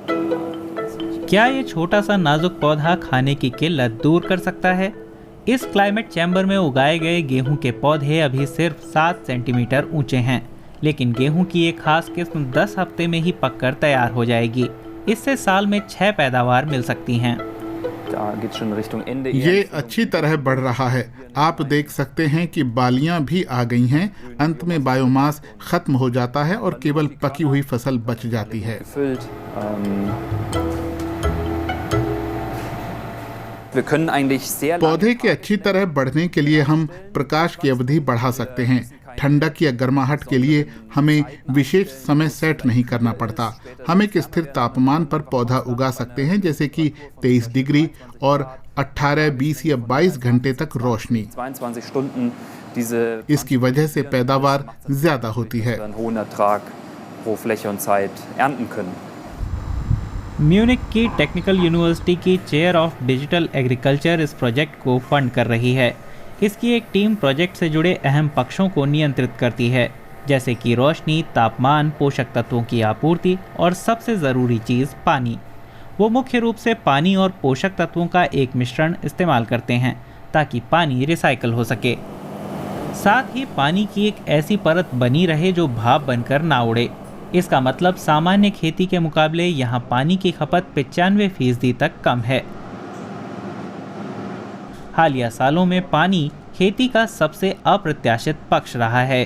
क्या ये छोटा सा नाजुक पौधा खाने की किल्लत दूर कर सकता है? इस क्लाइमेट चैम्बर में उगाए गए गेहूं के पौधे अभी सिर्फ 7 सेंटीमीटर ऊंचे हैं, लेकिन गेहूं की एक खास किस्म 10 हफ्ते में ही पककर तैयार हो जाएगी। इससे साल में 6 पैदावार मिल सकती हैं। ये अच्छी तरह बढ़ रहा है। आप देख सकते हैं कि बालियां भी आ गई हैं। अंत में बायोमास खत्म हो जाता है और केवल पकी हुई फसल बच जाती है। पौधे के अच्छी तरह बढ़ने के लिए हम प्रकाश की अवधि बढ़ा सकते हैं। ठंडक या गर्माहट के लिए हमें विशेष समय सेट नहीं करना पड़ता। हम एक स्थिर तापमान पर पौधा उगा सकते हैं, जैसे कि 23 डिग्री और 18, 20 या 22 घंटे तक रोशनी। इसकी वजह से पैदावार ज्यादा होती है। म्यूनिक की टेक्निकल यूनिवर्सिटी की चेयर ऑफ डिजिटल एग्रीकल्चर इस प्रोजेक्ट को फंड कर रही है। इसकी एक टीम प्रोजेक्ट से जुड़े अहम पक्षों को नियंत्रित करती है, जैसे कि रोशनी, तापमान, पोषक तत्वों की आपूर्ति और सबसे ज़रूरी चीज़ पानी। वो मुख्य रूप से पानी और पोषक तत्वों का एक मिश्रण इस्तेमाल करते हैं ताकि पानी रिसाइकल हो सके। साथ ही पानी की एक ऐसी परत बनी रहे जो भाप बनकर ना उड़े। इसका मतलब सामान्य खेती के मुकाबले यहाँ पानी की खपत 95% तक कम है। हालिया सालों में पानी खेती का सबसे अप्रत्याशित पक्ष रहा है।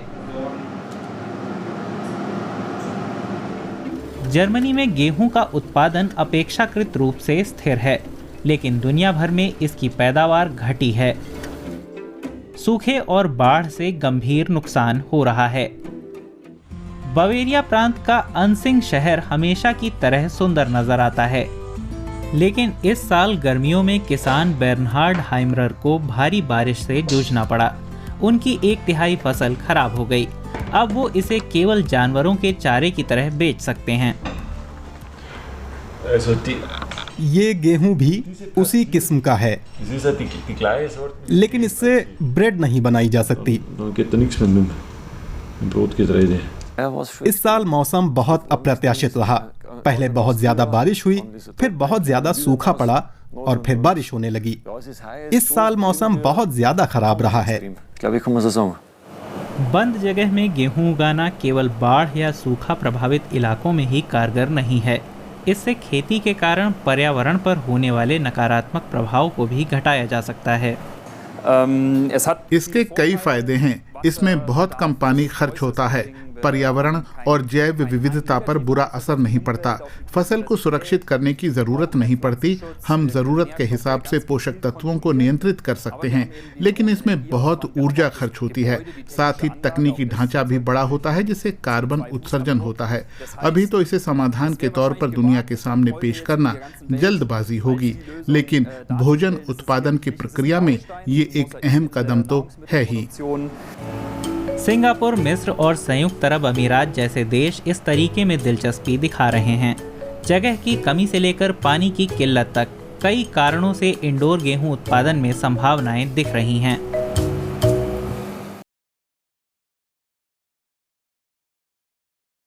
जर्मनी में गेहूं का उत्पादन अपेक्षाकृत रूप से स्थिर है, लेकिन दुनिया भर में इसकी पैदावार घटी है। सूखे और बाढ़ से गंभीर नुकसान हो रहा है। बवेरिया प्रांत का अनसिंग शहर हमेशा की तरह सुंदर नजर आता है, लेकिन इस साल गर्मियों में किसान बेर्नहार्ड हाइमरर को भारी बारिश से जूझना पड़ा। उनकी 1/3 फसल खराब हो गई। अब वो इसे केवल जानवरों के चारे की तरह बेच सकते हैं। ये गेहूं भी उसी किस्म का है, लेकिन इससे ब्रेड नहीं बनाई जा सकती। इस साल मौसम बहुत अप्रत्याशित रहा। पहले बहुत ज्यादा बारिश हुई, फिर बहुत ज्यादा सूखा पड़ा और फिर बारिश होने लगी। इस साल मौसम बहुत ज्यादा खराब रहा है। बंद जगह में गेहूं उगाना केवल बाढ़ या सूखा प्रभावित इलाकों में ही कारगर नहीं है। इससे खेती के कारण पर्यावरण पर होने वाले नकारात्मक प्रभाव को भी घटाया जा सकता है। इसके कई फायदे हैं। इसमें बहुत कम पानी खर्च होता है, पर्यावरण और जैव विविधता पर बुरा असर नहीं पड़ता, फसल को सुरक्षित करने की जरूरत नहीं पड़ती। हम जरूरत के हिसाब से पोषक तत्वों को नियंत्रित कर सकते हैं, लेकिन इसमें बहुत ऊर्जा खर्च होती है। साथ ही तकनीकी ढांचा भी बड़ा होता है, जिससे कार्बन उत्सर्जन होता है। अभी तो इसे समाधान के तौर पर दुनिया के सामने पेश करना जल्दबाजी होगी, लेकिन भोजन उत्पादन की प्रक्रिया में ये एक अहम कदम तो है ही। सिंगापुर, मिस्र और संयुक्त अरब अमीरात जैसे देश इस तरीके में दिलचस्पी दिखा रहे हैं। जगह की कमी से लेकर पानी की किल्लत तक कई कारणों से इंडोर गेहूं उत्पादन में संभावनाएं दिख रही हैं।